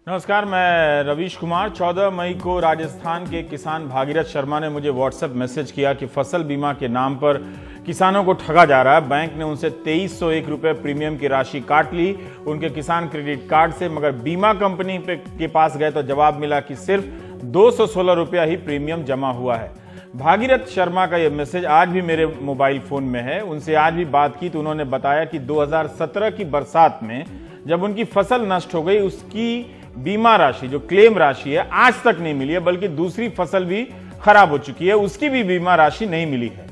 नमस्कार, मैं रवीश कुमार। 14 मई को राजस्थान के किसान भागीरथ शर्मा ने मुझे व्हाट्सएप मैसेज किया कि फसल बीमा के नाम पर किसानों को ठगा जा रहा है। बैंक ने उनसे 2301 रुपये प्रीमियम की राशि काट ली उनके किसान क्रेडिट कार्ड से, मगर बीमा कंपनी के पास गए तो जवाब मिला कि सिर्फ 216 रुपया ही प्रीमियम जमा हुआ है। भागीरथ शर्मा का यह मैसेज आज भी मेरे मोबाइल फोन में है। उनसे आज भी बात की तो उन्होंने बताया कि 2017 की बरसात में जब उनकी फसल नष्ट हो गई, उसकी बीमा राशि जो क्लेम राशि है आज तक नहीं मिली है, बल्कि दूसरी फसल भी खराब हो चुकी है, उसकी भी बीमा राशि नहीं मिली है।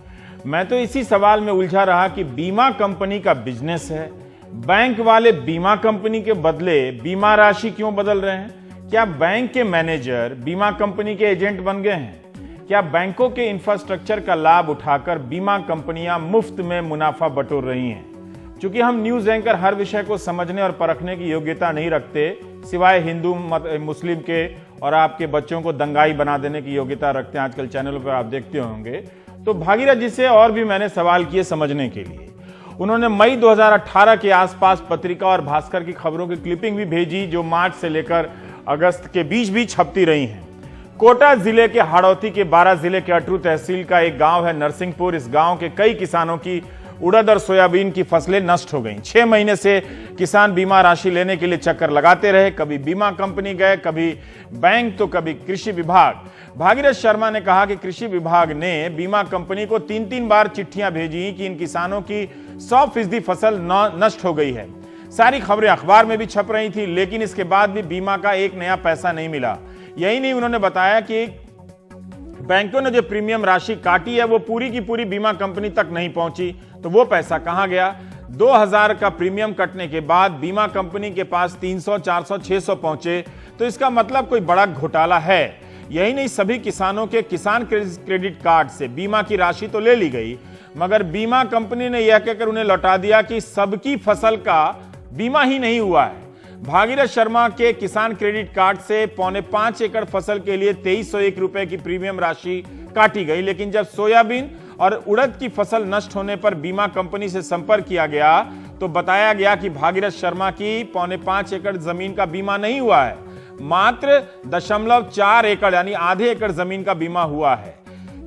मैं तो इसी सवाल में उलझा रहा कि बीमा कंपनी का बिजनेस है, बैंक वाले बीमा कंपनी के बदले बीमा राशि क्यों बदल रहे हैं? क्या बैंक के मैनेजर बीमा कंपनी के एजेंट बन गए हैं? क्या बैंकों के इंफ्रास्ट्रक्चर का लाभ उठाकर बीमा कंपनियां मुफ्त में मुनाफा बटोर रही हैं? क्योंकि हम न्यूज एंकर हर विषय को समझने और परखने की योग्यता नहीं रखते, सिवाय हिंदू मुस्लिम के, और आपके बच्चों को दंगाई बना देने की योग्यता रखते हैं। आजकल चैनलों पर आप देखते होंगे। तो भागीरथ जी से और भी मैंने सवाल किए समझने के लिए। उन्होंने मई 2018 के आसपास पत्रिका और भास्कर की खबरों की क्लिपिंग भी भेजी, जो मार्च से लेकर अगस्त के बीच भी छपती रही हैं। कोटा जिले के हाड़ौती के 12 जिले के अटरू तहसील का एक गांव है नरसिंहपुर। इस गांव के कई किसानों की उड़द और सोयाबीन की फसलें नष्ट हो गईं। 6 महीने से किसान बीमा राशि लेने के लिए चक्कर लगाते रहे। कभी बीमा कंपनी गए, कभी बैंक, तो कभी कृषि विभाग। भागीरथ शर्मा ने कहा कि कृषि विभाग ने बीमा कंपनी को 3-3 बार चिट्ठियां भेजी कि इन किसानों की 100% फसल नष्ट हो गई है। सारी खबरें अखबार में भी छप रही थी, लेकिन इसके बाद भी बीमा का एक नया पैसा नहीं मिला। यही नहीं, उन्होंने बताया कि बैंकों ने जो प्रीमियम राशि काटी है वो पूरी की पूरी बीमा कंपनी तक नहीं पहुंची। तो वो पैसा कहां गया? 2000 का प्रीमियम कटने के बाद बीमा कंपनी के पास 300, 400, 600 पहुंचे। तो इसका मतलब कोई बड़ा घोटाला है। यही नहीं, सभी किसानों के किसान क्रेडिट कार्ड से बीमा की राशि तो ले ली गई, मगर बीमा कंपनी ने यह कहकर उन्हें लौटा दिया कि सबकी फसल का बीमा ही नहीं हुआ है। भागीरथ शर्मा के किसान क्रेडिट कार्ड से 4.25 एकड़ फसल के लिए 2301 रुपए की प्रीमियम राशि काटी गई, लेकिन जब सोयाबीन और उड़द की फसल नष्ट होने पर बीमा कंपनी से संपर्क किया गया तो बताया गया कि भागीरथ शर्मा की 4.25 एकड़ जमीन का बीमा नहीं हुआ है, मात्र 0.4 एकड़ यानी आधे एकड़ जमीन का बीमा हुआ है।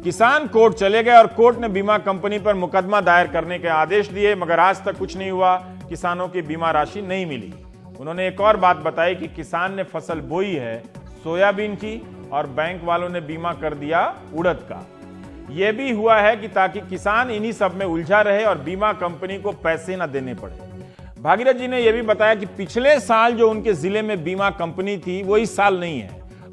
किसान कोर्ट चले गए और कोर्ट ने बीमा कंपनी पर मुकदमा दायर करने के आदेश दिए, मगर आज तक कुछ नहीं हुआ, किसानों की बीमा राशि नहीं मिली। उन्होंने एक और बात बताई कि किसान ने फसल बोई है सोयाबीन की और बैंक वालों ने बीमा कर दिया उड़द का। यह भी हुआ है कि ताकि किसान इन्हीं सब में उलझा रहे और बीमा कंपनी को पैसे न देने पड़े। भागीरथ जी ने यह भी बताया कि पिछले साल जो उनके जिले में बीमा कंपनी थी वो इस साल नहीं है,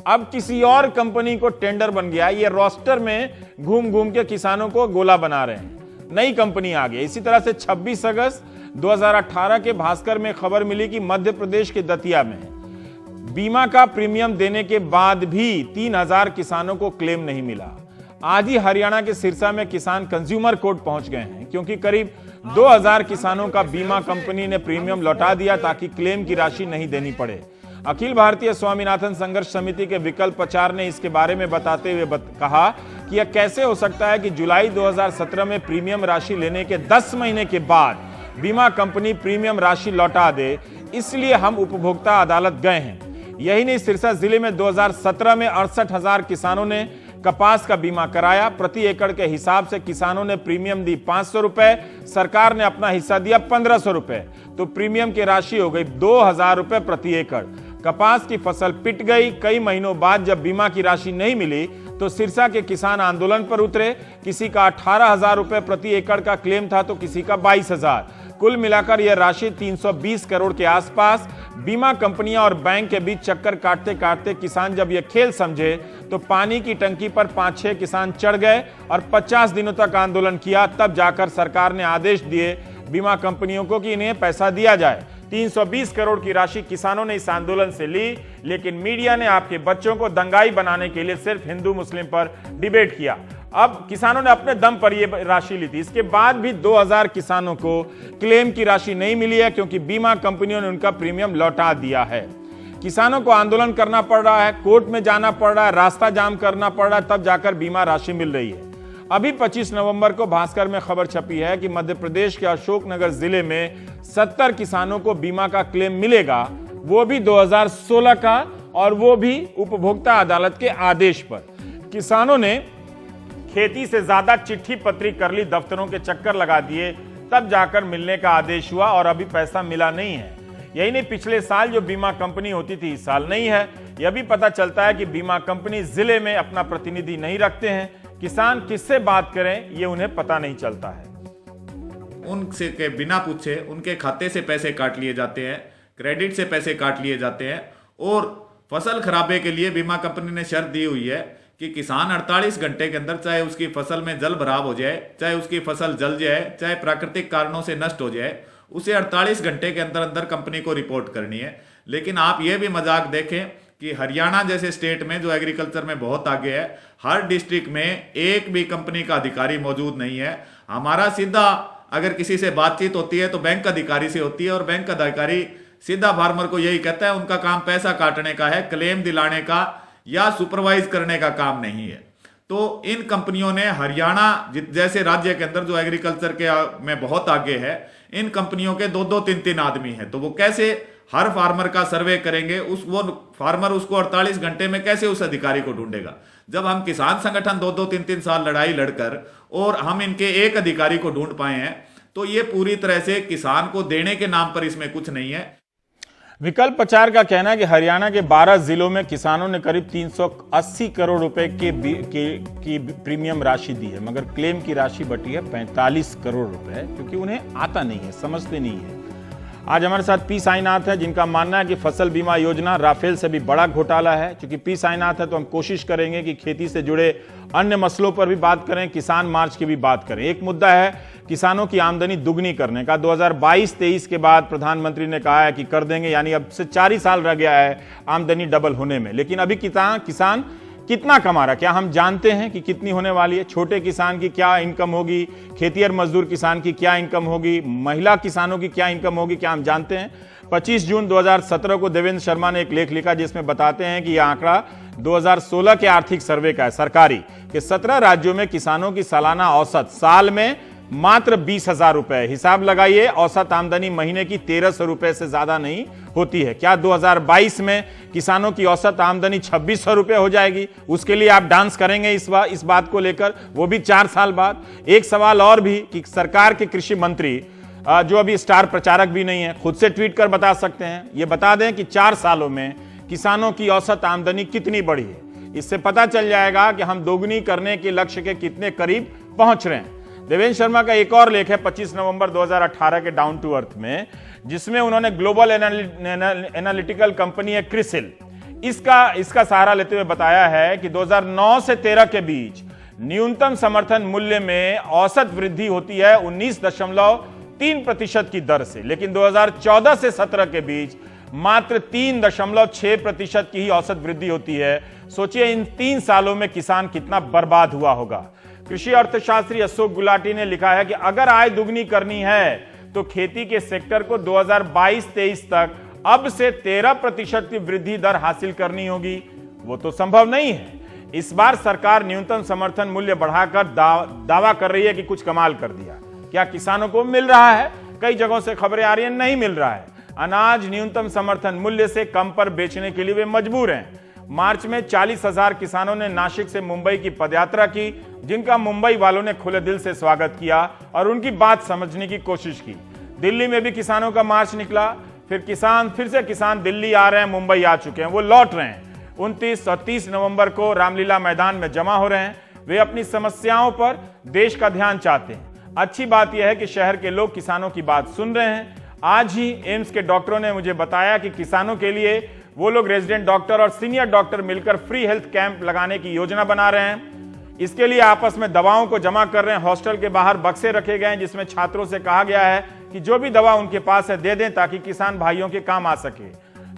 अब किसी और कंपनी को टेंडर बन गया। ये रोस्टर में घूम घूम के किसानों को गोला बना रहे हैं, नई कंपनी आ गई। इसी तरह से 26 अगस्त 2018 के भास्कर में खबर मिली कि मध्य प्रदेश के दतिया में बीमा का प्रीमियम देने के बाद भी 3000 किसानों को क्लेम नहीं मिला। आज ही हरियाणा के सिरसा में किसान कंज्यूमर कोर्ट पहुंच गए हैं, क्योंकि करीब 2000 किसानों का बीमा कंपनी ने प्रीमियम लौटा दिया ताकि क्लेम की राशि नहीं देनी पड़े। अखिल भारतीय स्वामीनाथन संघर्ष समिति के विकल्प प्रचार ने इसके बारे में बताते हुए कहा कि यह कैसे हो सकता है कि जुलाई 2017 में प्रीमियम राशि लेने के 10 महीने के बाद बीमा कंपनी प्रीमियम राशि लौटा दे, इसलिए हम उपभोक्ता अदालत गए हैं। यही नहीं, सिरसा जिले में 2017 में 68,000 किसानों ने कपास का बीमा कराया। प्रति एकड़ के हिसाब से किसानों ने प्रीमियम दी 500 रुपए, सरकार ने अपना हिस्सा दिया 1500 रुपए, तो प्रीमियम की राशि हो गई 2000 रुपए प्रति एकड़। कपास की फसल पिट गई। कई महीनों बाद जब बीमा की राशि नहीं मिली तो सिरसा के किसान आंदोलन पर उतरे। किसी का 18,000 रुपए प्रति एकड़ का क्लेम था तो किसी का 22,000। कुल मिलाकर यह राशि 320 करोड़ के आसपास। बीमा कंपनियां और बैंक के बीच चक्कर काटते काटते किसान जब यह खेल समझे तो पानी की टंकी पर 5-6 किसान चढ़ गए और 50 दिनों तक आंदोलन किया। तब जाकर सरकार ने आदेश दिए बीमा कंपनियों को कि इन्हें पैसा दिया जाए। 320 करोड़ की राशि किसानों ने इस आंदोलन से ली, लेकिन मीडिया ने आपके बच्चों को दंगाई बनाने के लिए सिर्फ हिंदू मुस्लिम पर डिबेट किया। अब किसानों ने अपने दम पर यह राशि ली थी। इसके बाद भी 2000 किसानों को क्लेम की राशि नहीं मिली है, क्योंकि बीमा कंपनियों ने उनका प्रीमियम लौटा दिया है। किसानों को आंदोलन करना पड़ रहा है, कोर्ट में जाना पड़ रहा है, रास्ता जाम करना पड़ रहा है, तब जाकर बीमा राशि मिल रही है। अभी 25 नवंबर को भास्कर में खबर छपी है कि मध्य प्रदेश के अशोकनगर जिले में 70 किसानों को बीमा का क्लेम मिलेगा। वो भी 2016 का, और वो भी उपभोक्ता अदालत के आदेश पर। किसानों ने खेती से ज्यादा चिट्ठी पत्री कर ली, दफ्तरों के चक्कर लगा दिए, तब जाकर मिलने का आदेश हुआ और अभी पैसा मिला नहीं है। यही नहीं, पिछले साल जो बीमा कंपनी होती थी इस साल नहीं है। यह भी पता चलता है कि बीमा कंपनी जिले में अपना प्रतिनिधि नहीं रखते हैं। किसान किससे बात करें ये उन्हें पता नहीं चलता है। उनसे के बिना पूछे उनके खाते से पैसे काट लिए जाते हैं, क्रेडिट से पैसे काट लिए जाते हैं। और फसल खराबे के लिए बीमा कंपनी ने शर्त दी हुई है कि किसान 48 घंटे के अंदर, चाहे उसकी फसल में जल भराव हो जाए, चाहे उसकी फसल जल जाए, चाहे प्राकृतिक कारणों से नष्ट हो जाए, उसे 48 घंटे के अंदर अंदर कंपनी को रिपोर्ट करनी है। लेकिन आप ये भी मजाक देखें कि हरियाणा जैसे स्टेट में जो एग्रीकल्चर में बहुत आगे है, हर डिस्ट्रिक्ट में एक भी कंपनी का अधिकारी मौजूद नहीं है। हमारा सीधा अगर किसी से बातचीत होती है तो बैंक अधिकारी से होती है, और बैंक अधिकारी सीधा फार्मर को यही कहता है उनका काम पैसा काटने का है, क्लेम दिलाने का या सुपरवाइज करने का काम नहीं है। तो इन कंपनियों ने हरियाणा जैसे राज्य के अंदर जो एग्रीकल्चर के में बहुत आगे है, इन कंपनियों के 2-2, 3-3 आदमी हैं। तो वो कैसे हर फार्मर का सर्वे करेंगे? वो फार्मर उसको 48 घंटे में कैसे उस अधिकारी को ढूंढेगा? जब हम किसान संगठन 2-2, 3-3 साल लड़ाई लड़कर और हम इनके एक अधिकारी को ढूंढ पाए हैं, तो ये पूरी तरह से किसान को देने के नाम पर इसमें कुछ नहीं है। विकल्प प्रचार का कहना है कि हरियाणा के 12 जिलों में किसानों ने करीब 380 करोड़ रुपए की प्रीमियम राशि दी है, मगर क्लेम की राशि बटी है 45 करोड़ रुपए, क्योंकि उन्हें आता नहीं है, समझते नहीं है। आज हमारे साथ पी साईनाथ है, जिनका मानना है कि फसल बीमा योजना राफेल से भी बड़ा घोटाला है। क्योंकि पी साईनाथ है तो हम कोशिश करेंगे कि खेती से जुड़े अन्य मसलों पर भी बात करें, किसान मार्च की भी बात करें। एक मुद्दा है किसानों की आमदनी दुगनी करने का। 2022-23 के बाद प्रधानमंत्री ने कहा है कि कर देंगे, यानी अब से 4 ही साल रह गया है आमदनी डबल होने में। लेकिन अभी किसान कितना कमा रहा, क्या हम जानते हैं कि कितनी होने वाली है? छोटे किसान की क्या इनकम होगी, खेतिहर मजदूर किसान की क्या इनकम होगी, महिला किसानों की क्या इनकम होगी, क्या हम जानते हैं? 25 जून 2017 को देवेंद्र शर्मा ने एक लेख लिखा जिसमें बताते हैं कि यह आंकड़ा 2016 के आर्थिक सर्वे का है, सरकारी, कि 17 राज्यों में किसानों की सालाना औसत साल में मात्र 20,000 रुपए। हिसाब लगाइए, औसत आमदनी महीने की 1,300 रुपए से ज्यादा नहीं होती है। क्या 2022 में किसानों की औसत आमदनी 2,600 रुपए हो जाएगी? उसके लिए आप डांस करेंगे इस बात को लेकर, वो भी 4 साल बाद। एक सवाल और भी कि सरकार के कृषि मंत्री, जो अभी स्टार प्रचारक भी नहीं है, खुद से ट्वीट कर बता सकते हैं, ये बता दें कि 4 सालों में किसानों की औसत आमदनी कितनी बढ़ी है। इससे पता चल जाएगा कि हम दोगुनी करने के लक्ष्य के कितने करीब पहुंच रहे हैं। देवेंद्र शर्मा का एक और लेख है 25 नवंबर 2018 के डाउन टू अर्थ में, जिसमें उन्होंने ग्लोबल एनालिटिकल कंपनी है क्रिसिल, इसका सहारा लेते हुए बताया है कि 2009 से 13 के बीच न्यूनतम समर्थन मूल्य में औसत वृद्धि होती है 19.3% की दर से, लेकिन 2014 से 17 के बीच मात्र 3.6% की ही औसत वृद्धि होती है। सोचिए इन 3 सालों में किसान कितना बर्बाद हुआ होगा। कृषि अर्थशास्त्री अशोक गुलाटी ने लिखा है कि अगर आय दुगनी करनी है तो खेती के सेक्टर को 2022-23 तक अब से 13% की वृद्धि दर हासिल करनी होगी। वो तो संभव नहीं है। इस बार सरकार न्यूनतम समर्थन मूल्य बढ़ाकर दावा कर रही है कि कुछ कमाल कर दिया। क्या किसानों को मिल रहा है? कई जगहों से खबरें आ रही हैं नहीं मिल रहा है। अनाज न्यूनतम समर्थन मूल्य से कम पर बेचने के लिए वे मजबूर हैं। मार्च में 40,000 किसानों ने नासिक से मुंबई की पदयात्रा की, जिनका मुंबई वालों ने खुले दिल से स्वागत किया और उनकी बात समझने की कोशिश की। दिल्ली में भी किसानों का मार्च निकला। फिर से किसान दिल्ली आ रहे हैं, मुंबई आ चुके हैं, वो लौट रहे हैं। 29 और 30 नवंबर को रामलीला मैदान में जमा हो रहे हैं। वे अपनी समस्याओं पर देश का ध्यान चाहते हैं। अच्छी बात यह है कि शहर के लोग किसानों की बात सुन रहे हैं। आज ही एम्स के डॉक्टरों ने मुझे बताया कि किसानों के लिए वो लोग रेजिडेंट डॉक्टर और सीनियर डॉक्टर मिलकर फ्री हेल्थ कैंप लगाने की योजना बना रहे हैं। इसके लिए आपस में दवाओं को जमा कर रहे हैं। हॉस्टल के बाहर बक्से रखे गए हैं जिसमें छात्रों से कहा गया है कि जो भी दवा उनके पास है दे दें ताकि किसान भाइयों के काम आ सके।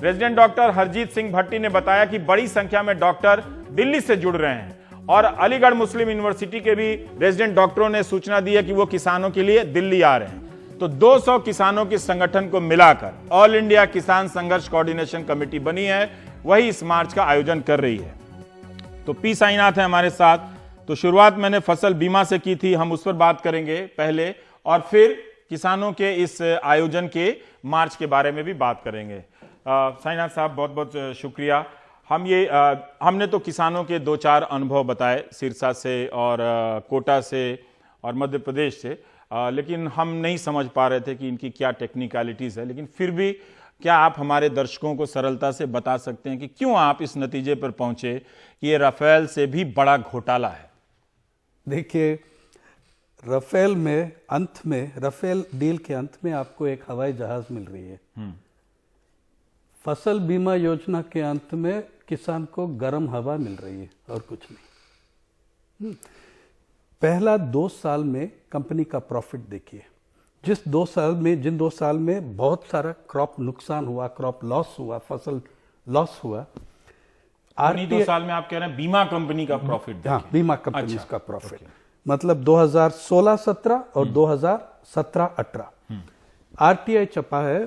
रेजिडेंट डॉक्टर हरजीत सिंह भट्टी ने बताया कि बड़ी संख्या में डॉक्टर दिल्ली से जुड़ रहे हैं और अलीगढ़ मुस्लिम यूनिवर्सिटी के भी रेजिडेंट डॉक्टरों ने सूचना दी है कि वो किसानों के लिए दिल्ली आ रहे हैं। तो 200 किसानों के संगठन को मिलाकर ऑल इंडिया किसान संघर्ष कोऑर्डिनेशन कमेटी बनी है, वही इस मार्च का आयोजन कर रही है। तो पी साईनाथ है हमारे साथ। तो शुरुआत मैंने फसल बीमा से की थी, हम उस पर बात करेंगे पहले और फिर किसानों के इस आयोजन के मार्च के बारे में भी बात करेंगे। साईनाथ साहब, बहुत बहुत शुक्रिया। हमने तो किसानों के 2-4 अनुभव बताए, सिरसा से और कोटा से और मध्य प्रदेश से, लेकिन हम नहीं समझ पा रहे थे कि इनकी क्या टेक्निकलिटीज़ है। लेकिन फिर भी क्या आप हमारे दर्शकों को सरलता से बता सकते हैं कि क्यों आप इस नतीजे पर पहुंचे कि ये राफेल से भी बड़ा घोटाला है? देखिए, राफेल में अंत में, राफेल डील के अंत में आपको एक हवाई जहाज मिल रही है। फसल बीमा योजना के अंत में किसान को गर्म हवा मिल रही है और कुछ नहीं। पहला 2 साल में कंपनी का प्रॉफिट देखिए। जिन 2 साल में बहुत सारा क्रॉप नुकसान हुआ, क्रॉप लॉस हुआ, फसल लॉस हुआ। 2 साल में आप कह रहे हैं बीमा कंपनी का प्रॉफिट? हाँ, बीमा कंपनी का प्रॉफिट, मतलब 2016-17 और 2017-18। आरटीआई छपा है,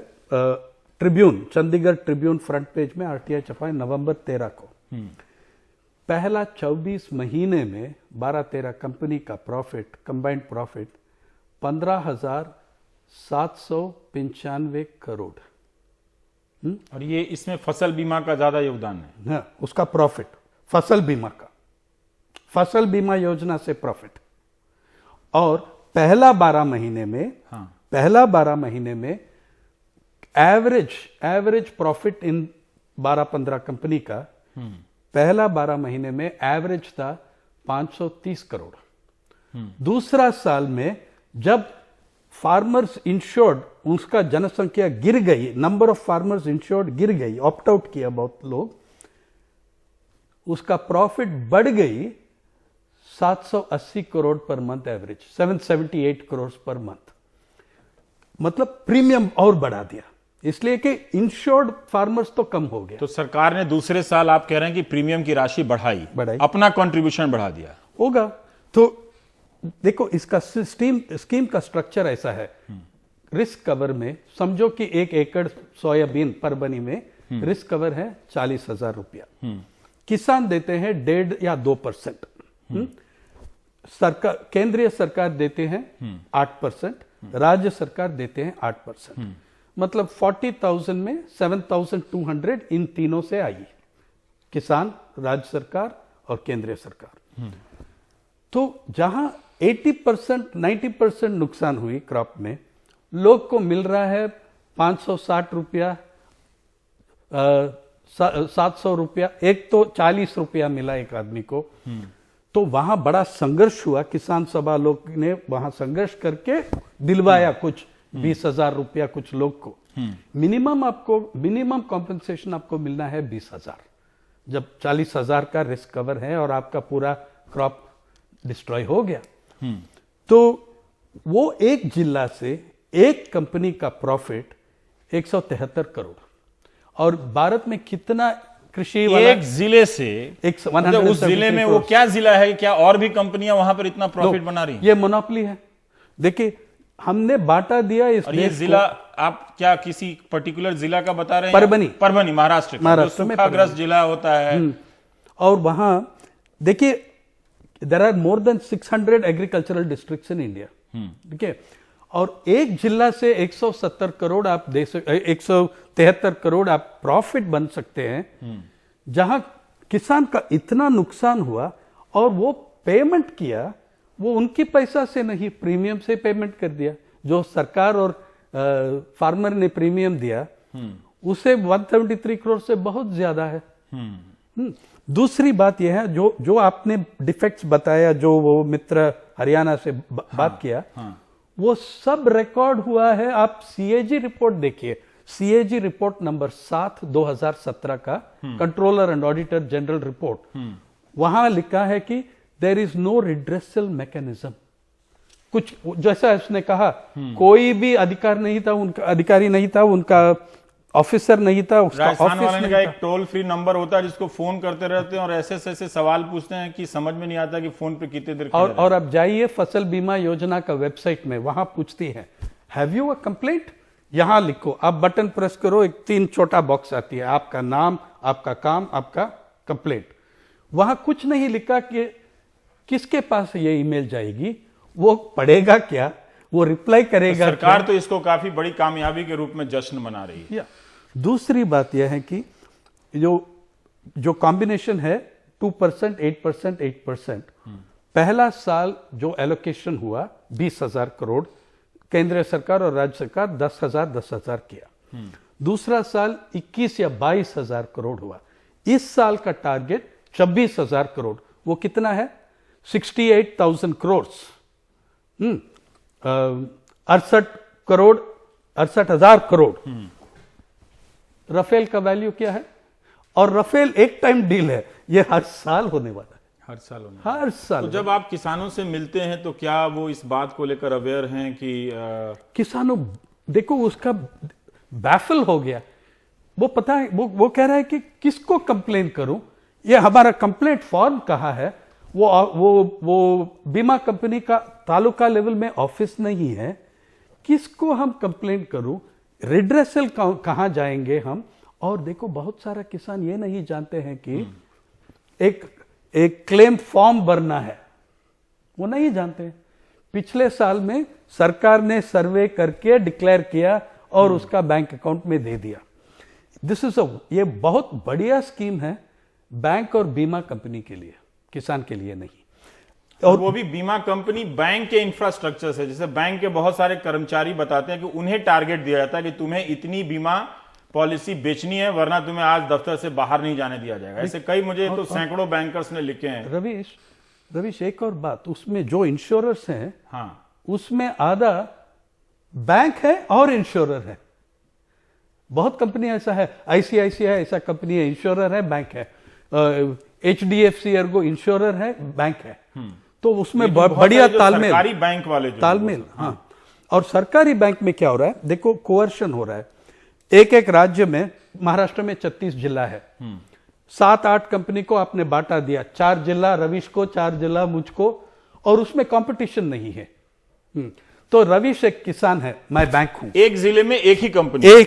Tribune, Chandigarh Tribune front page में आरटीआई छपा है नवंबर 13 को। पहला 24 महीने में 12-13 कंपनी का प्रॉफिट, कंबाइंड प्रॉफिट 15,795 करोड़। और ये इसमें फसल बीमा का ज्यादा योगदान है? हाँ, उसका प्रॉफिट, फसल बीमा का, फसल बीमा योजना से प्रॉफिट। और पहला 12 महीने में एवरेज प्रॉफिट इन 12-15 कंपनी का पहला 12 महीने में एवरेज था 530 करोड़। दूसरा साल में जब फार्मर्स इंश्योर्ड, उसका जनसंख्या गिर गई, नंबर ऑफ फार्मर्स इंश्योर्ड गिर गई, ऑप्ट आउट किया बहुत लोग, उसका प्रॉफिट बढ़ गई 780 crore per month average, 778 crore per month. मतलब प्रीमियम और बढ़ा दिया, इसलिए कि इंश्योर्ड फार्मर्स तो कम हो गए। तो सरकार ने दूसरे साल आप कह रहे हैं कि प्रीमियम की राशि बढ़ाई, अपना कंट्रीब्यूशन बढ़ा दिया होगा। तो देखो, इसका स्कीम का स्ट्रक्चर ऐसा है। रिस्क कवर में समझो कि 1 एकड़ सोयाबीन पर बनी में रिस्क कवर है 40,000 रुपया। किसान देते हैं 1.5 या 2%। सरकार, केंद्रीय सरकार देते हैं 8%, राज्य सरकार देते हैं 8%। मतलब 40,000 में 7,200 इन तीनों से आई, किसान, राज्य सरकार और केंद्रीय सरकार। तो जहां 80% 90% नुकसान हुई क्रॉप में, लोग को मिल रहा है 560 रुपया, 700 रुपया, एक तो 40 रुपया मिला एक आदमी को। तो वहां बड़ा संघर्ष हुआ, किसान सभा लोग ने वहां संघर्ष करके दिलवाया कुछ 20,000 रुपया कुछ लोग को। मिनिमम कॉम्पेंसेशन आपको मिलना है 20,000, जब 40,000 का रिस्क कवर है और आपका पूरा क्रॉप डिस्ट्रॉय हो गया। तो वो एक जिला से एक कंपनी का प्रॉफिट 173 करोड़। और भारत में कितना कृषि वाला, एक जिले से, उस जिले में वो क्या जिला है, क्या और भी कंपनियां वहां पर इतना प्रॉफिट बना रही हैं? ये मोनोपोली है। देखिए, हमने बांटा दिया इस और ये जिला आप क्या किसी पर्टिकुलर जिला का बता रहे हैं? परभनी, महाराष्ट्र में सूखाग्रस्त जिला होता है। और वहां देखिए, there are more than 600 agricultural districts in India. ठीक है, और एक जिला से 170 करोड़ आप दे 173 करोड़ आप प्रॉफिट बन सकते हैं, जहां किसान का इतना नुकसान हुआ और वो पेमेंट किया, वो उनकी पैसा से नहीं, प्रीमियम से पेमेंट कर दिया। जो सरकार और फार्मर ने प्रीमियम दिया उसे 173 करोड़ से बहुत ज्यादा है। दूसरी बात यह है, जो आपने डिफेक्ट्स बताया, जो वो मित्र हरियाणा से बात किया, वो सब रिकॉर्ड हुआ है। आप सीएजी रिपोर्ट देखिए, सीएजी रिपोर्ट नंबर 7 2017 का, controller and auditor general report. वहां लिखा है कि there is no redressal mechanism. कुछ जैसा उसने कहा, कोई भी अधिकारी नहीं था, उनका ऑफिसर नहीं था, उसका राजस्थान वाले का एक टोल फ्री नंबर होता है जिसको फोन करते रहते हैं और ऐसे सवाल पूछते हैं कि समझ में नहीं आता कि फोन पे कितने देर। और अब जाइए फसल बीमा योजना का वेबसाइट में, वहां पूछती है हैव यू अ कंप्लेंट, यहां लिखो, आप बटन प्रेस करो, एक 3 छोटा बॉक्स आती है, आपका नाम, आपका काम, आपका कंप्लेंट। वहां कुछ नहीं लिखा कि किसके पास ये ईमेल जाएगी, वो पढ़ेगा क्या, वो रिप्लाई करेगा। सरकार तो इसको काफी बड़ी कामयाबी के रूप में जश्न मना रही है। दूसरी बात यह है कि जो कॉम्बिनेशन है 2%, 8%, 8%, पहला साल जो एलोकेशन हुआ 20,000 करोड़, केंद्र सरकार और राज्य सरकार 10,000 किया। दूसरा साल 21 या 22,000 करोड़ हुआ। इस साल का टारगेट 26,000 करोड़। वो कितना है? 68,000 करोड़। 68,000 करोड़। राफेल का वैल्यू क्या है? और राफेल एक टाइम डील है, ये हर साल होने वाला है। हर साल। तो जब आप किसानों से मिलते हैं तो क्या वो इस बात को लेकर अवेयर हैं कि किसानों देखो उसका बैफल हो गया। वो पता है, वो कह रहा है कि किसको कंप्लेन करूं, ये हमारा कंप्लेंट फॉर्म कहाँ है? वो बीमा कंपनी का तालुका लेवल में ऑफिस नहीं है, किसको हम कंप्लेन करूं? रिड्रेसल कहाँ जाएंगे हम? और देखो बहुत सारा किसान ये नहीं जानते हैं कि एक क्लेम फॉर्म भरना है, वो नहीं जानते हैं। पिछले साल में सरकार ने सर्वे करके डिक्लेयर किया और उसका बैंक अकाउंट में दे दिया। ये बहुत बढ़िया स्कीम है बैंक और बीमा कंपनी के लिए, किसान के लिए नहीं। और वो भी बीमा कंपनी बैंक के इंफ्रास्ट्रक्चर से, जैसे बैंक के बहुत सारे कर्मचारी बताते हैं कि उन्हें टारगेट दिया जाता है कि तुम्हें इतनी बीमा पॉलिसी बेचनी है वरना तुम्हें आज दफ्तर से बाहर नहीं जाने दिया जाएगा। ऐसे कई मुझे तो सैकड़ों बैंकर्स ने लिखे हैं। रवीश एक और बात, उसमें जो इंश्योरर्स हैं, हाँ, उसमें आधा बैंक है और इंश्योरर है। बहुत कंपनी ऐसा है, आईसीआईसीआई ऐसा कंपनी है, इंश्योरर है, बैंक है। HDFC एर्गो इंश्योरर है, बैंक है। तो उसमें बढ़िया तालमेल, सरकारी बैंक वाले तालमेल। हाँ, और सरकारी बैंक में क्या हो रहा है? देखो कोवर्शन हो रहा है। एक राज्य में, महाराष्ट्र में 36 जिला है, 7-8 कंपनी को आपने बांटा दिया, 4 जिला रवीश को, 4 जिला मुझको, और उसमें कंपटीशन नहीं है। तो रवीश एक किसान है, मैं बैंक हूं, एक जिले में एक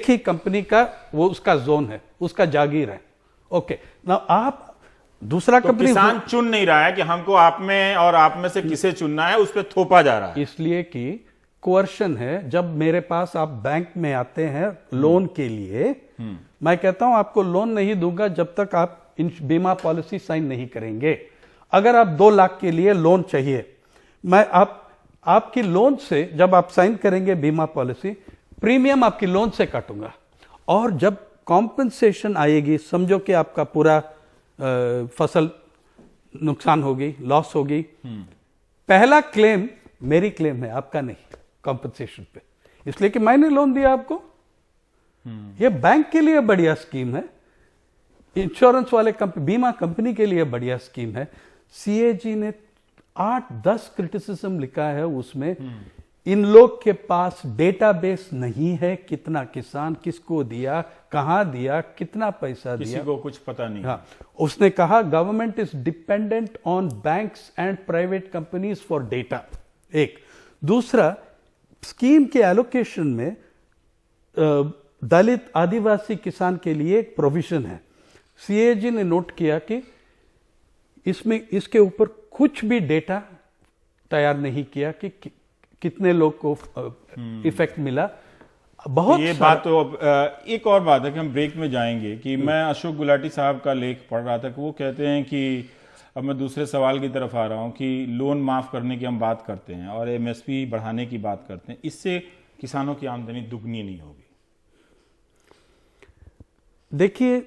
ही कंपनी का वो उसका जोन है, उसका जागीर है। ओके ना, आप दूसरा तो कंपनी किसान चुन नहीं रहा है कि हमको आप में और आप में से किसे चुनना है, उस पर थोपा जा रहा है। इसलिए कि कोवर्शन है। जब मेरे पास आप बैंक में आते हैं लोन के लिए, मैं कहता हूं आपको लोन नहीं दूंगा जब तक आप बीमा पॉलिसी साइन नहीं करेंगे। अगर आप 2 लाख के लिए लोन चाहिए, मैं आपकी लोन से जब आप साइन करेंगे बीमा पॉलिसी, प्रीमियम आपकी लोन से काटूंगा, और जब कॉम्पेंसेशन आएगी, समझो कि आपका पूरा फसल नुकसान होगी, लॉस होगी, पहला क्लेम मेरी क्लेम है, आपका नहीं, कॉम्पेंसेशन पे, इसलिए कि मैंने लोन दिया आपको। ये बैंक के लिए बढ़िया स्कीम है, इंश्योरेंस वाले बीमा कंपनी के लिए बढ़िया स्कीम है। सीएजी ने 8-10 क्रिटिसिज्म लिखा है उसमें। इन लोग के पास डेटाबेस नहीं है, कितना किसान किसको दिया, कहां दिया, कितना पैसा दिया, किसी को कुछ पता नहीं। हाँ, उसने कहा government is dependent on banks and private companies for data. एक दूसरा, स्कीम के एलोकेशन में दलित आदिवासी किसान के लिए एक प्रोविजन है। सीएजी ने नोट किया कि इसके ऊपर कुछ भी डेटा तैयार नहीं किया कि कितने लोग को इफेक्ट मिला। बहुत ये बात तो एक और बात है कि हम ब्रेक में जाएंगे कि मैं अशोक गुलाटी साहब का लेख पढ़ रहा था कि वो कहते हैं कि, अब मैं दूसरे सवाल की तरफ आ रहा हूं, कि लोन माफ करने की हम बात करते हैं और एमएसपी बढ़ाने की बात करते हैं, इससे किसानों की आमदनी दुगनी नहीं होगी। देखिए,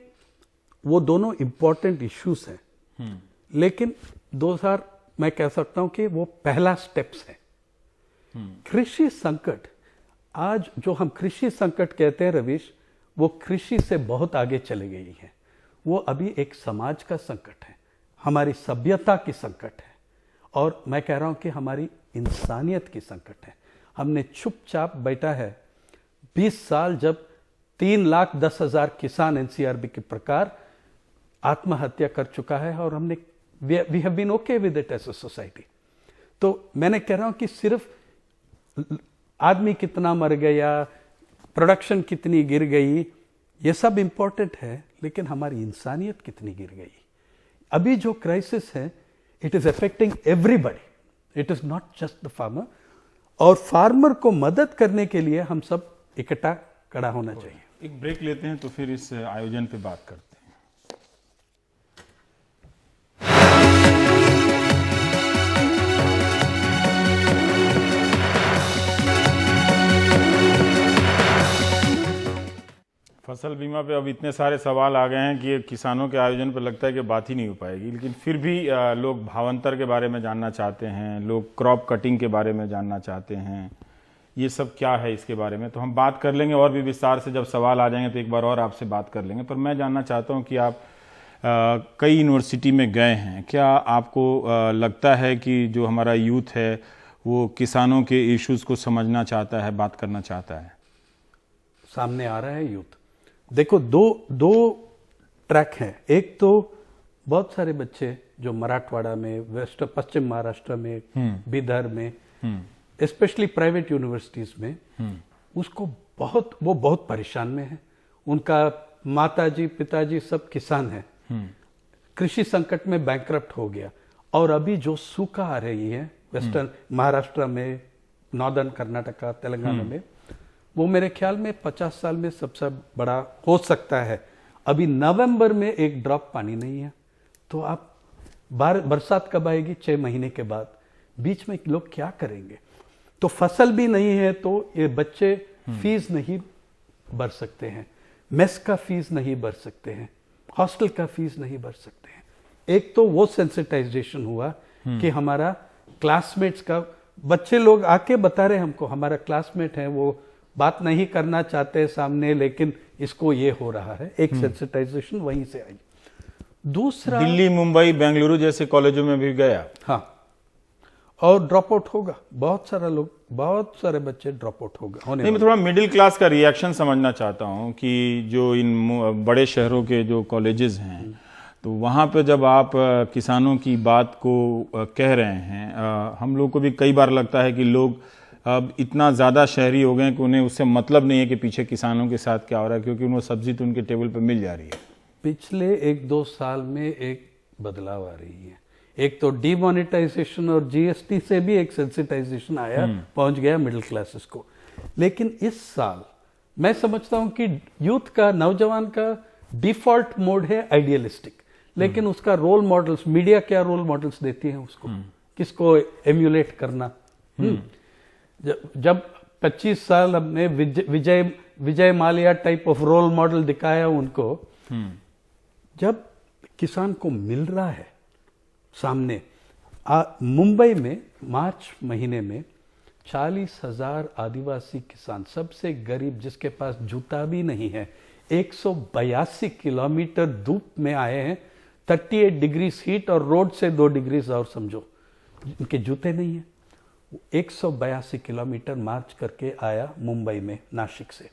वो दोनों इंपॉर्टेंट इश्यूज हैं, लेकिन 2000 मैं कह सकता हूं कि वो पहला स्टेप्स है। कृषि संकट, आज जो हम कृषि संकट कहते हैं रवीश, वो कृषि से बहुत आगे चले गई है। वो अभी एक समाज का संकट है, हमारी सभ्यता की संकट है, और मैं कह रहा हूं कि हमारी इंसानियत की संकट है। हमने चुपचाप बैठा है 20 साल, जब 3,10,000 किसान एनसीआरबी के प्रकार आत्महत्या कर चुका है, और हमने we have been okay with it as a society. तो मैंने कह रहा हूं कि सिर्फ आदमी कितना मर गया, प्रोडक्शन कितनी गिर गई, ये सब इंपॉर्टेंट है, लेकिन हमारी इंसानियत कितनी गिर गई। अभी जो क्राइसिस है, it is affecting everybody, it is not just the farmer. और फार्मर को मदद करने के लिए हम सब इकट्ठा खड़ा होना चाहिए। एक ब्रेक लेते हैं तो फिर इस आयोजन पे बात करते हैं। फसल बीमा पे अब इतने सारे सवाल आ गए हैं कि किसानों के आयोजन पर लगता है कि बात ही नहीं हो पाएगी, लेकिन फिर भी लोग भावांतर के बारे में जानना चाहते हैं, लोग क्रॉप कटिंग के बारे में जानना चाहते हैं, ये सब क्या है इसके बारे में तो हम बात कर लेंगे और भी विस्तार से। जब सवाल आ जाएंगे तो एक बार और आपसे बात कर लेंगे। पर मैं जानना चाहता हूँ कि आप कई यूनिवर्सिटी में गए हैं, क्या आपको लगता है कि जो हमारा यूथ है वो किसानों के इश्यूज़ को समझना चाहता है, बात करना चाहता है? सामने आ रहा है यूथ। देखो, दो ट्रैक हैं। एक तो बहुत सारे बच्चे जो मराठवाड़ा में, वेस्ट पश्चिम महाराष्ट्र में, बिदर में, स्पेशली प्राइवेट यूनिवर्सिटीज में, उसको वो बहुत परेशान में है। उनका माताजी पिताजी सब किसान हैं, कृषि संकट में बैंकरप्ट हो गया, और अभी जो सूखा आ रही है वेस्टर्न महाराष्ट्र में, नॉर्दर्न कर्नाटका, तेलंगाना में, वो मेरे ख्याल में 50 साल में सबसे बड़ा हो सकता है। अभी नवंबर में एक ड्रॉप पानी नहीं है, तो आप बरसात कब आएगी? 6 महीने के बाद। बीच में लोग क्या करेंगे? तो फसल भी नहीं है तो ये बच्चे फीस नहीं भर सकते हैं, मेस का फीस नहीं भर सकते हैं, हॉस्टल का फीस नहीं भर सकते हैं। एक तो वो सेंसिटाइजेशन हुआ कि हमारा क्लासमेट्स का, बच्चे लोग आके बता रहे हमको, हमारा क्लासमेट है वो बात नहीं करना चाहते सामने, लेकिन इसको ये हो रहा है। एक सेंसिटाइजेशन वहीं से आई। दूसरा, दिल्ली, मुंबई, बेंगलुरु जैसे कॉलेजों में भी गया। हाँ, और ड्रॉप आउट होगा। बहुत सारे बच्चे ड्रॉप आउट होगा। नहीं, मैं थोड़ा मिडिल क्लास का रिएक्शन समझना चाहता हूँ कि जो इन बड़े शहरों के जो कॉलेजेस हैं, तो वहाँ पे जब आप किसानों की बात को कह रहे हैं, हम लोग को भी कई बार लगता है कि लोग अब इतना ज़्यादा शहरी हो गए हैं कि उन्हें उससे मतलब नहीं है कि पीछे किसानों के साथ क्या हो रहा है, क्योंकि उनको सब्जी तो उनके टेबल पर मिल जा रही है। पिछले 1-2 साल में एक बदलाव आ रही है। एक तो डीमोनेटाइजेशन और जीएसटी से भी एक सेंसिटाइजेशन आया, पहुंच गया मिडिल क्लासेस को। लेकिन इस साल मैं समझता हूं कि यूथ का, नौजवान का डिफॉल्ट मोड है आइडियलिस्टिक, लेकिन उसका रोल मॉडल्स, मीडिया क्या रोल मॉडल्स देती है उसको, किसको एम्यूलेट करना। जब 25 साल हमने Vijay Mallya type of role model दिखाया उनको, जब किसान को मिल रहा है सामने। मुंबई में मार्च महीने में 40,000 आदिवासी किसान, सबसे गरीब, जिसके पास जूता भी नहीं है, 182 किलोमीटर धूप में आए हैं, 38 डिग्री हीट और रोड से 2 डिग्री और समझो, उनके जूते नहीं है। 182 किलोमीटर मार्च करके आया मुंबई में, नासिक से।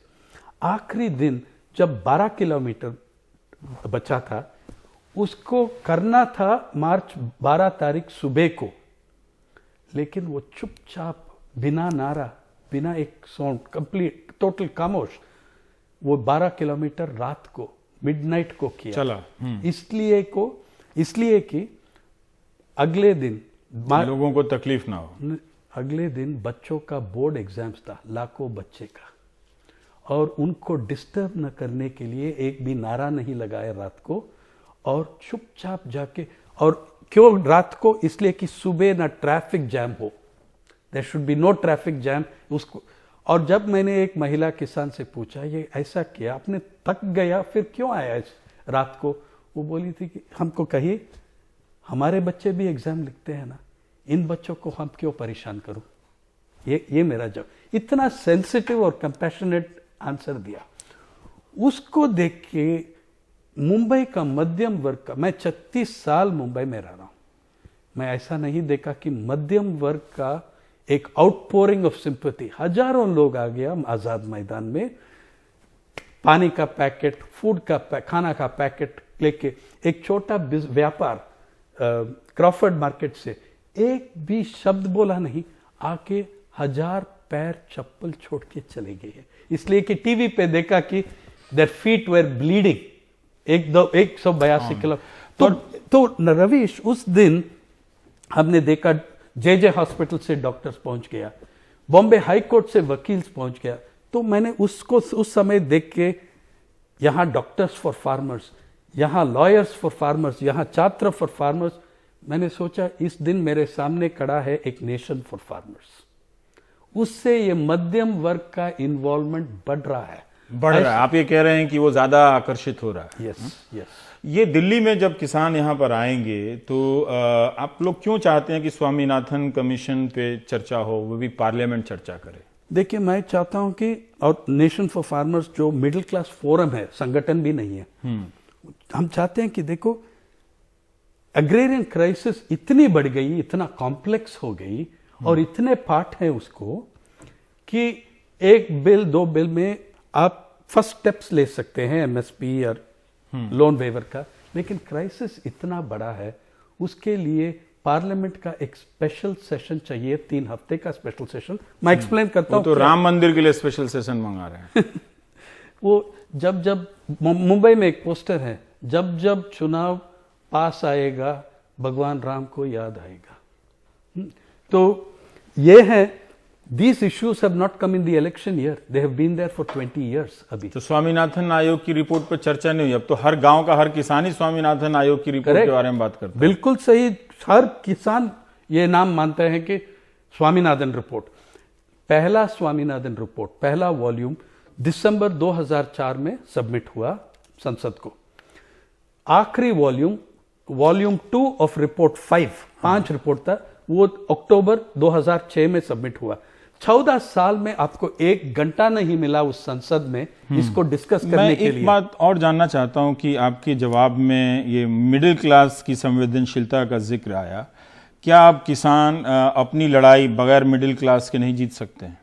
आखिरी दिन जब 12 किलोमीटर बचा था, उसको करना था मार्च 12 तारीख सुबह को, लेकिन वो चुपचाप, बिना नारा, बिना एक साउंड, कंप्लीट टोटल खामोश, वो 12 किलोमीटर रात को, मिडनाइट को किया चला। इसलिए कि अगले दिन लोगों को तकलीफ ना हो। अगले दिन बच्चों का बोर्ड एग्जाम्स था, लाखों बच्चे का, और उनको डिस्टर्ब न करने के लिए एक भी नारा नहीं लगाया रात को, और चुपचाप जाके। और क्यों रात को? इसलिए कि सुबह ना ट्रैफिक जैम हो, there should be no traffic jam उसको। और जब मैंने एक महिला किसान से पूछा, ये ऐसा किया आपने, थक गया फिर क्यों आया इस रात को? वो बोली थी कि हमको कहिए, हमारे बच्चे भी एग्जाम लिखते हैं ना, इन बच्चों को हम क्यों परेशान करूं? ये मेरा जवाब। इतना सेंसिटिव और कंपैशनेट आंसर दिया। उसको देख के मुंबई का मध्यम वर्ग का, मैं 36 साल मुंबई में रह रहा हूं, मैं ऐसा नहीं देखा कि मध्यम वर्ग का एक आउटपोरिंग ऑफ सिंपैथी। हजारों लोग आ गया आजाद मैदान में, पानी का पैकेट, फूड का खाना का पैकेट लेके। एक छोटा व्यापार क्रॉफर्ड मार्केट से एक भी शब्द बोला नहीं, आके 1000 पैर चप्पल छोड़ के चले गए, इसलिए कि टीवी पे देखा कि their feet were bleeding. 182 kilo. तो रवीश, उस दिन हमने देखा जे हॉस्पिटल से डॉक्टर्स पहुंच गया, बॉम्बे हाई कोर्ट से वकील पहुंच गया। तो मैंने उसको उस समय देख के यहाँ डॉक्टर्स फॉर फार्मर्स, यहाँ लॉयर्स फॉर फार्मर्स, यहाँ छात्र फॉर फार्मर्स। मैंने सोचा इस दिन मेरे सामने खड़ा है एक नेशन फॉर फार्मर्स, उससे ये मध्यम वर्ग का इन्वॉल्वमेंट बढ़ रहा है। आप ये कह रहे हैं कि वो ज्यादा आकर्षित हो रहा है। Yes yes. ये दिल्ली में जब किसान यहाँ पर आएंगे तो आप लोग क्यों चाहते हैं कि स्वामीनाथन कमीशन पे चर्चा हो, वो भी पार्लियामेंट चर्चा करे? देखिए, मैं चाहता हूं कि, और नेशन फॉर फार्मर्स जो मिडिल क्लास फोरम है, संगठन भी नहीं है, हम चाहते हैं कि देखो एग्रेरियन क्राइसिस इतनी बढ़ गई, इतना कॉम्प्लेक्स हो गई और इतने पार्ट हैं उसको कि एक बिल दो बिल में आप फर्स्ट स्टेप्स ले सकते हैं एमएसपी और लोन वेवर का, लेकिन क्राइसिस इतना बड़ा है, उसके लिए पार्लियामेंट का एक स्पेशल सेशन चाहिए, 3 हफ्ते का स्पेशल सेशन। मैं एक्सप्लेन करता हूं। तो राम मंदिर के लिए स्पेशल सेशन मंगा रहे हैं। वो जब मुंबई में एक पोस्टर है, जब चुनाव पास आएगा भगवान राम को याद आएगा। तो ये है, these issues have not come in the election year, they have been there for 20 years अभी। तो स्वामीनाथन आयोग की रिपोर्ट पर चर्चा नहीं हुई? अब तो हर गांव का हर किसान ही स्वामीनाथन आयोग की रिपोर्ट के बारे में बात करता है। बिल्कुल सही, हर किसान ये नाम मानते हैं कि स्वामीनाथन रिपोर्ट, पहला स्वामीनाथन रिपोर्ट, पहला वॉल्यूम दिसंबर 2004 में सबमिट हुआ संसद को। आखिरी वॉल्यूम 2 ऑफ रिपोर्ट 5 रिपोर्ट था, वो अक्टूबर 2006 में सबमिट हुआ। 14 साल में आपको 1 घंटा नहीं मिला उस संसद में इसको डिस्कस करने के लिए। मैं एक बात और जानना चाहता हूं कि आपके जवाब में ये मिडिल क्लास की संवेदनशीलता का जिक्र आया। क्या आप किसान अपनी लड़ाई बगैर मिडिल क्लास के नहीं जीत सकते हैं?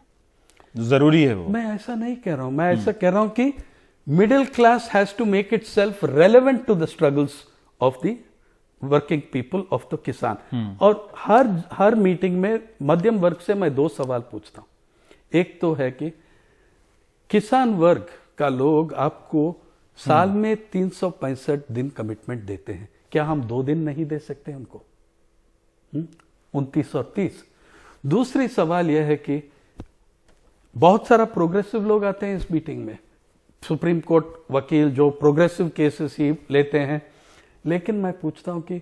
जरूरी है वो? मैं ऐसा नहीं कह रहा हूं, मैं ऐसा कह रहा हूं कि middle class has to make it self relevant to the struggles of the working people of the kisan. और हर मीटिंग में मध्यम वर्ग से मैं 2 सवाल पूछता हूं। एक तो है कि किसान वर्ग का लोग आपको साल में 365 दिन कमिटमेंट देते हैं, क्या हम 2 दिन नहीं दे सकते उनको? 29 और 30। दूसरी सवाल यह है कि बहुत सारा प्रोग्रेसिव लोग आते हैं इस मीटिंग में, सुप्रीम कोर्ट वकील जो प्रोग्रेसिव केसेस ही लेते हैं, लेकिन मैं पूछता हूं कि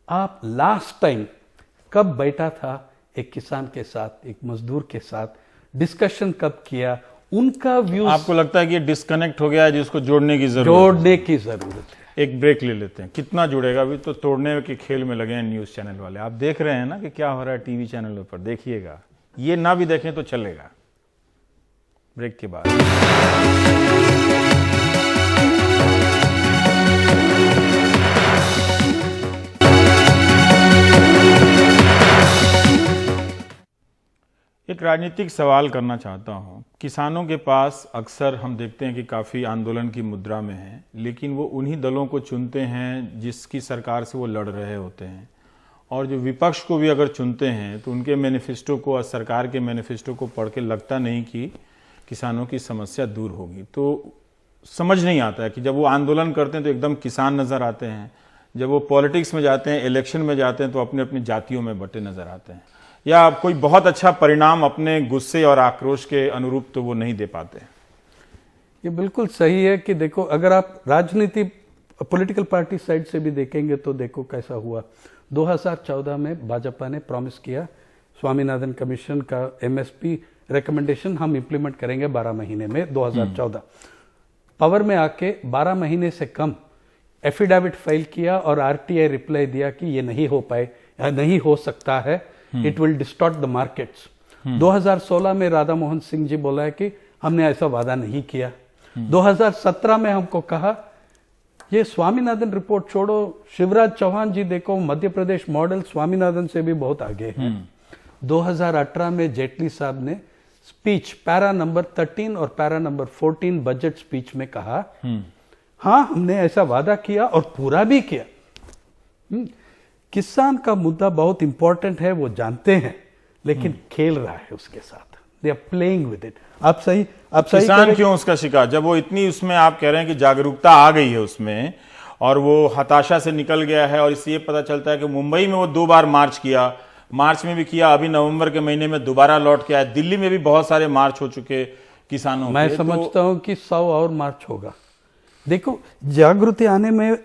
आप लास्ट टाइम कब बैठा था एक किसान के साथ, एक मजदूर के साथ, डिस्कशन कब किया, उनका व्यू? आपको लगता है कि ये डिस्कनेक्ट हो गया है जिसको जोड़ने की जरूरत है? एक ब्रेक ले लेते हैं। कितना जुड़ेगा? अभी तो तोड़ने के खेल में लगे हैं न्यूज चैनल वाले। आप देख रहे हैं ना कि क्या हो रहा है टीवी चैनलों पर, देखिएगा। ये ना भी देखें तो चलेगा। ब्रेक के बाद एक राजनीतिक सवाल करना चाहता हूं। किसानों के पास अक्सर हम देखते हैं कि काफ़ी आंदोलन की मुद्रा में है, लेकिन वो उन्हीं दलों को चुनते हैं जिसकी सरकार से वो लड़ रहे होते हैं, और जो विपक्ष को भी अगर चुनते हैं तो उनके मैनिफेस्टो को और सरकार के मैनिफेस्टो को पढ़ के लगता नहीं कि किसानों की समस्या दूर होगी। तो समझ नहीं आता है कि जब वो आंदोलन करते हैं तो एकदम किसान नज़र आते हैं, जब वो पॉलिटिक्स में जाते हैं, इलेक्शन में जाते हैं तो अपने अपनी जातियों में बटे नज़र आते हैं, या कोई बहुत अच्छा परिणाम अपने गुस्से और आक्रोश के अनुरूप तो वो नहीं दे पाते। ये बिल्कुल सही है कि देखो, अगर आप राजनीति पॉलिटिकल पार्टी साइड से भी देखेंगे तो देखो कैसा हुआ। 2014 में भाजपा ने प्रॉमिस किया स्वामीनाथन कमीशन का एमएसपी रिकमेंडेशन हम इंप्लीमेंट करेंगे 12 महीने में। 2014 पावर में आके 12 महीने से कम एफिडेविट फाइल किया और आरटीआई रिप्लाई दिया कि ये नहीं हो पाए, नहीं हो सकता है, it will distort the markets. 2016 में राधा मोहन सिंह जी बोला है कि हमने ऐसा वादा नहीं किया। 2017 में हमको कहा ये स्वामीनाथन रिपोर्ट छोड़ो, शिवराज चौहान जी देखो मध्य प्रदेश मॉडल स्वामीनाथन से भी बहुत आगे है। 2018 में जेटली साहब ने स्पीच पैरा नंबर 13 और पैरा नंबर 14 बजट स्पीच में कहा हाँ हमने ऐसा वादा किया और पूरा भी किया। किसान का मुद्दा बहुत इंपॉर्टेंट है, वो जानते हैं, लेकिन खेल रहा है उसके साथ, they are playing with it. आप सही किसान क्यों उसका शिकार? जब वो इतनी उसमें आप कह रहे हैं कि जागरूकता आ गई है उसमें और वो हताशा से निकल गया है, और इससे पता चलता है कि मुंबई में वो 2 बार मार्च किया, मार्च में भी किया, अभी नवंबर के महीने में दोबारा लौट के आया, दिल्ली में भी बहुत सारे मार्च हो चुके किसानों मैं समझता हूं कि 100 और मार्च होगा, देखो, जागृति आने में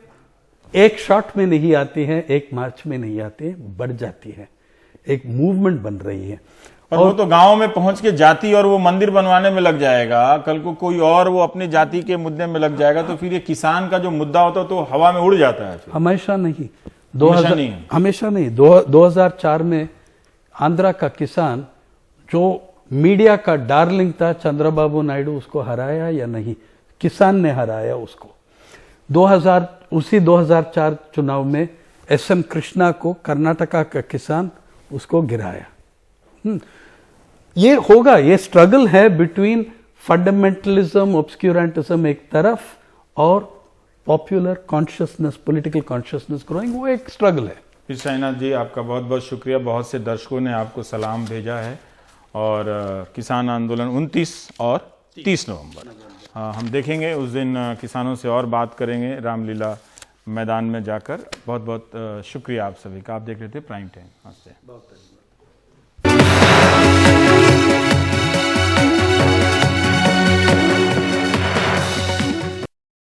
एक शॉट में नहीं आती है, एक मार्च में नहीं आती है, बढ़ जाती है, एक मूवमेंट बन रही है। और वो तो गांव में पहुंच के जाति और वो मंदिर बनवाने में लग जाएगा, कल को कोई और वो अपनी जाति के मुद्दे में लग जाएगा, तो फिर ये किसान का जो मुद्दा होता है तो हवा में उड़ जाता है। हमेशा नहीं, हमेशा नहीं। 2004 में आंध्रा का किसान जो मीडिया का डार्लिंग था, चंद्रबाबू नायडू, उसको हराया या नहीं? किसान ने हराया उसको। 2004 चुनाव में SM कृष्णा को, कर्नाटका का किसान, उसको गिराया। ये होगा, ये स्ट्रगल है बिटवीन फंडामेंटलिज्म, ऑब्सक्यूरेंटिज्म एक तरफ और popular consciousness, political consciousness growing, वो एक स्ट्रगल है। फिर साईनाथ जी आपका बहुत बहुत शुक्रिया। बहुत से दर्शकों ने आपको सलाम भेजा है और किसान आंदोलन 29 और 30 नवंबर, हाँ, हम देखेंगे उस दिन किसानों से और बात करेंगे रामलीला मैदान में जाकर। बहुत बहुत शुक्रिया आप सभी का। आप देख रहे थे प्राइम टाइम। नमस्ते।